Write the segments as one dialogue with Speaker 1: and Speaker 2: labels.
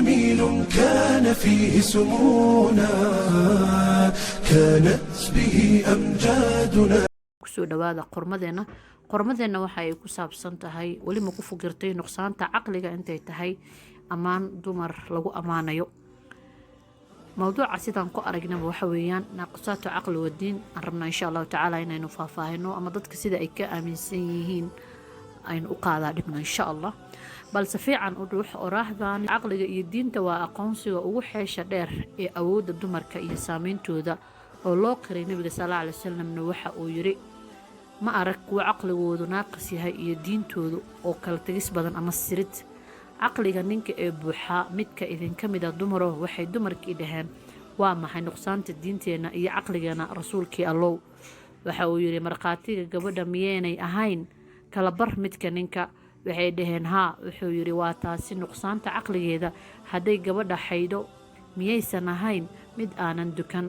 Speaker 1: جميل كان فيه سمونا كانت به أمجادنا.
Speaker 2: kusoo dhawaada qormadeena waxa ay ku saabsan tahay wali ma ku fikirtay nuqsaanta caqliga intay tahay amaan dumar lagu amaanayo. mawduuca sidaan ku aragnaba waxa weeyaan naqsaatu caqli wa diin aan rabnaa insha Allah taala inaynu faahfaahino ama dadka sida ay ka aaminsan yihiin aynu u qaadaa dhibna insha Allah. balse fiican u dhuux oraahdan caqliga iyo diinta waa aqoonsiga ugu xeesha dheer ee awoodda dumarka iyo saameyntooda oo loo qiray nabiga sallallahu alayhi wasallam waxa uu yiri ma arag kuwa caqligoodu naaqis yahay iyo diintoodu oo kala tagis badan ama sirid. caqliga ninka ee buuxa midka idin kamid ah dumaro waxay dumarkii dhaheen waa maxay nuqsaanta diinteena iyo caqligeena rasuulkii allow. waxa uu yiri marqaatiga gabadha miyeenay ahayn kala bar midka ninka. waxay dhaheen haa. wuxuu yiri waa taasi nuqsaanta caqligeeda hadday gabadha xaydo miyaysan ahayn mid aanan dukan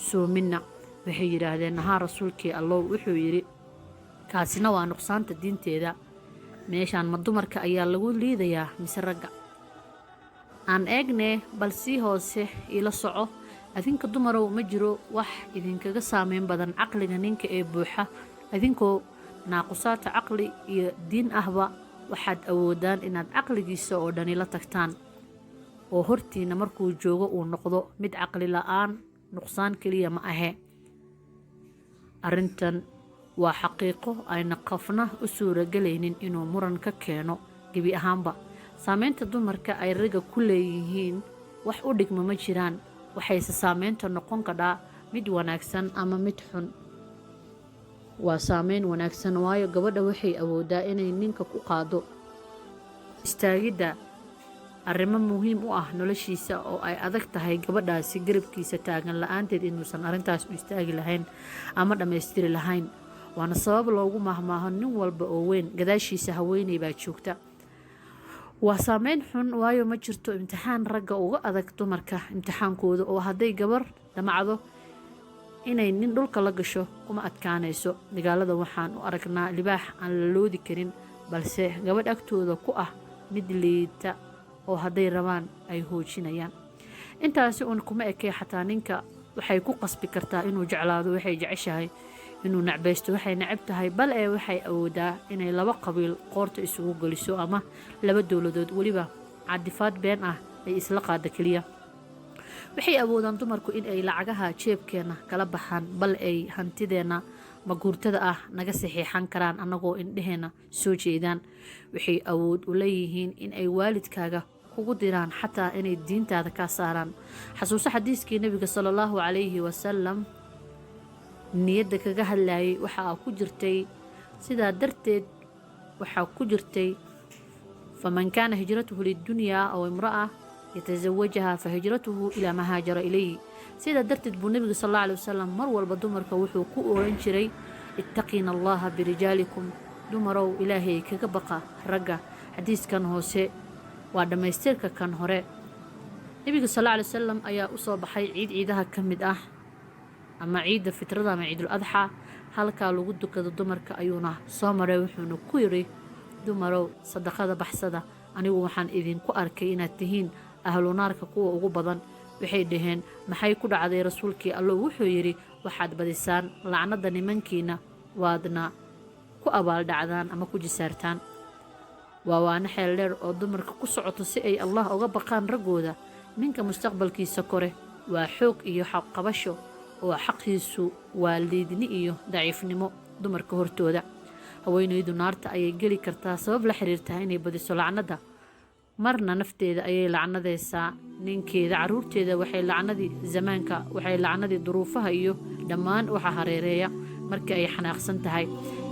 Speaker 2: soomina. waxay yiraahdeen haa rasuulkii allow. wuxuu yiri kaasina waa nuqsaanta diinteeda. meeshaan ma dumarka ayaa lagu liidayaa mise ragga? aan eegne bal si hoose ila soco. adinka dumarow ma jiro wax idinkaga saameyn badan caqliga ninka ee buuxa. adinkoo naaqusaata caqli iyo diin ahba waxaad awoodaan inaad caqligiisa oo dhani la tagtaan oo hortiina markuu joogo uu noqdo mid caqli la'aan nuqsaan kaliya ma ahe. arrintan waa xaqiiqo ayna qofna u suuragelaynin inuu muran ka keeno gebi ahaanba. saameynta dumarka ay ragga ku leeyihiin wax u dhigma ma jiraan. waxayse saameynta noqon kadhaa mid wanaagsan ama mid xun. waa saameyn wanaagsan waayo gabadha waxay awoodaa inay ninka ku qaado istaagidda arrimo muhiim u ah noloshiisa oo ay adag tahay gabadhaasi garabkiisa taagan la'aanteed inuusan arrintaas u istaagi lahayn ama dhammaystiri lahayn. waana sabab loogu mahmaaho nin walba oo weyn gadaashiisa haweeney baa joogta. waa saameyn xun waayo ma jirto imtixaan ragga uga adag dumarka imtixaankooda oo hadday gabar damacdo inay nin dhulka la gasho kuma adkaanayso. dagaalada waxaan u aragnaa libaax aan la loodi karin balse gabadh agtooda ku ah mid liita oo hadday rabaan ay hoojinayaan. intaasi uun kuma ekee xataa ninka waxay ku qasbi kartaa inuu jeclaado waxay jeceshahay, inuu nacbaysto waxay nacab tahay, bal ee waxay awoodaa inay laba qabiil qoorta isugu geliso ama laba dowladood weliba cadifaad been ah ay isla qaada keliya. waxay awoodaan dumarku in ay lacagaha jeebkeena kala baxaan bal ay hantideena maguurtada ah naga saxiixan karaan annagoo indheheena soo jeedaan. waxay awood u leeyihiin in ay waalidkaaga kugu diraan xataa inay diintaada ka saaraan. xasuuso xadiiskii nabiga sallallahu alayhi wasallam niyadda kaga hadlayay waxaa ku jirtay sidaa darteed waxaa ku jirtay faman kaana hijratuhu lidunyaa aw imra'a يتزوجها فهجرته إلى ما هاجر إليه. سيدا درتد بو النبي صلى الله عليه وسلم مر والبدمر كوحو كو انشري اتقين الله برجالكم دمروا إلهي كبقى رقا. حديث كان هوسي وعندما يسترك كان هراء النبي صلى الله عليه وسلم أيا أصاب حي عيدها كمد أما عيد فترة ما عيد الأضحى هلكا لغدو كذا دمر كأيونا صامر وحنو كويري دمروا صدقة بحسدة أنا وحن إذن كو أركينا تهين ahlu naarka kuwa ugu badan. waxay dhaheen maxay ku dhacday rasuulkii allo. wuxuu yiri waxaad badisaan lacnada nimankiina waadna ku abaal dhacdaan ama ku jisaartaan. waana xeel dheer oo dumarka ku socoto si ay Allah uga baqaan ragooda. ninka mustaqbalkiisa kore waa xoog iyo xaq qabasho oo xaqiisu waa liidni iyo daciifnimo dumarka hortooda. haweeneydu naarta ayay geli kartaa sabab la xiriirta inay badiso lacnada. marna nafteeda ayay lacnadaysaa ninkeeda, caruurteeda waxay lacnadii zamaanka, waxay lacnadii duruufaha iyo dhammaan waxa hareereeya markii ay xanaaqsan tahay.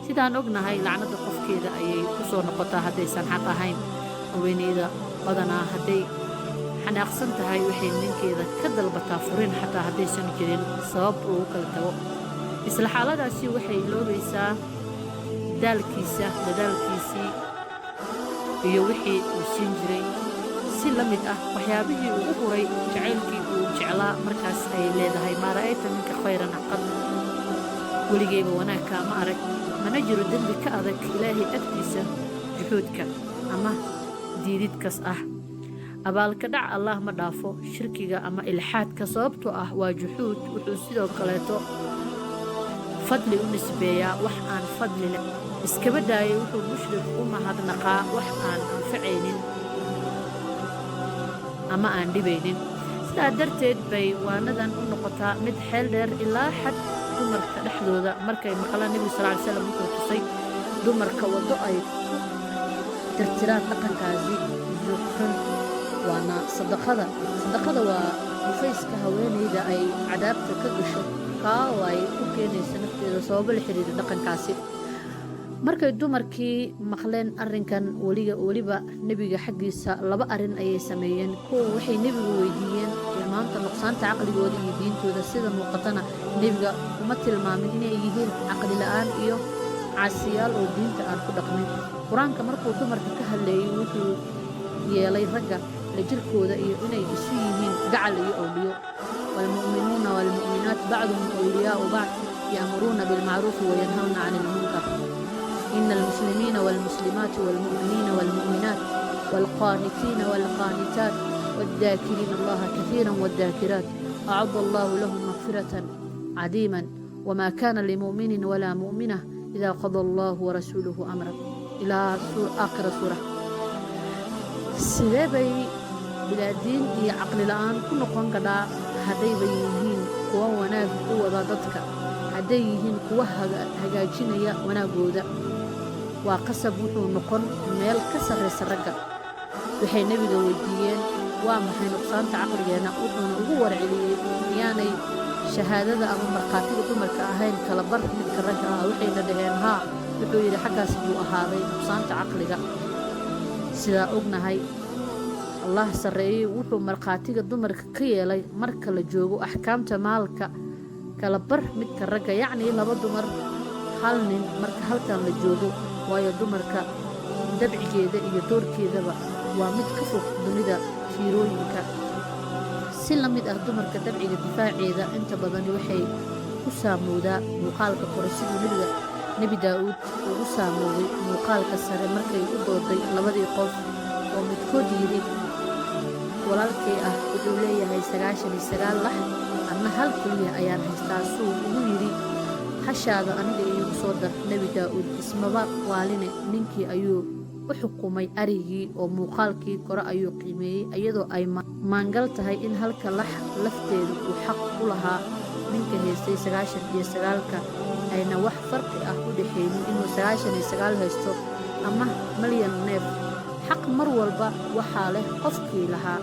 Speaker 2: sidaan ognahay lacnada qofkeeda ayay ku soo noqotaa haddaysan xaq ahayn. haweeneyda badanaa hadday xanaaqsan tahay waxay ninkeeda ka dalbataa furin xataa haddaysan jirin sabab uu kala tago. isla xaaladaasi waxay loobaysaa dadaalkiisii iyo wixii uu siin jiray si la mid ah waxyaabihii uu u huray jacaylkii uu jeclaa. markaas ay leedahay maa ra'ayta minka khayran qad. weligeyba wanaagka ma arag. mana jiro dembi ka adag ilaahay agtiisa juxuudka ama diididkas ah. abaalka dhac allah ma dhaafo shirkiga ama ilxaadka sababtoo ah waa juxuud. wuxuu sidoo kaleeto fadli u nisbeeyaa wax aan fadli leh. iskaba daayay wuxuu mushrik u mahadnaqaa wax aan anfacaynin ama aan dhibaynin. sidaa darteed bay waanadan u noqotaa mid xeel dheer ilaa xad dumarka dhexdooda markay maqlaan nebigu sal ly slam wuxuu tusay dumarka waddo ay tirtiraan dhaqankaasi zuqran waana sadaqada waa dhufayska haweenayda ay cadaabta ka gasho kaa oo ay u keenaysa nafteeda sababo la xiriira dhaqankaasi. markay dumarkii maqleen arrinkan weliba nebiga xaggiisa 2 arrin ayay sameeyeen. kuwa waxay nebigu weydiiyeen tilmaamta nuqsaanta caqligooda iyo diintooda. sida muuqatana nebiga uma tilmaamin inay yihiin caqli la'aan iyo caasiyaal oo diinta aan ku dhaqmin. qur-aanka markuu dumarka ka hadleeyey wuxuu yeelay ragga la jirkooda iyo inay isu yihiin gacal iyo awliyo. waalmu'minuuna waalmu'minaat bacduhum awliyaa'u bacd ya'muruuna bilmacruufi wayanhawna cani ilmunkar. إن المسلمين والمسلمات والمؤمنين والمؤمنات والقانتين والقانتات والذاكرين الله كثيرا والذاكرات أعد الله لهم مغفرة عظيما وما كان لمؤمن ولا مؤمنة إذا قضى الله ورسوله أمرا إلى آخر سورة. سيدي بلا دين هي عقل الآن كل قنقدا هدي بيهين قوة وناق قوة ضدك هديهين قوة هجاجين وناقودا waa qasab wuxuu noqon meel ka sarreysa ragga. waxay nebiga weydiiyeen waa maxay nuqsaanta caqligeena wuxuuna ugu warceliyey miyaanay shahaadada ama markhaatiga dumarka ahayn kala bar midka ragga ah. waxayna dhaheen haa. wuxuu yidhi xaggaas buu ahaaday nuqsaanta caqliga. sidaa ognahay allah sarreeyey wuxuu markhaatiga dumarka ka yeelay marka la joogo axkaamta maalka kala bar midka ragga yacnii 2 dumar 1 nin marka halkan la joogo. waayo dumarka dabcigeeda iyo doorkeedaba waa mid ka fog dunida fiirooyinka. si la mid ah dumarka dabciga difaaceeda inta badani waxay ku saamowdaa muuqaalka kore siduu nebi daa'uud ugu saamowday muuqaalka sare markay u dooday 2 qof oo midkood yidhi walaalkay ah wuxuu leeyahay 99 lax anna hal keliya ayaan haystaa. suu ugu yidhi hashaada aniga iigu soo dar. nebi daa'uud ismaba waaline ninkii ayuu u xukumay arigii oo muuqaalkii kore ayuu qiimeeyey iyadoo ay maangal tahay in halka lax lafteedu uu xaq u lahaa ninka haystay 99ka ayna wax farqi ah u dhexaynin inuu 99 haysto ama malyan neef. xaq mar walba waxaa leh qofkii lahaa.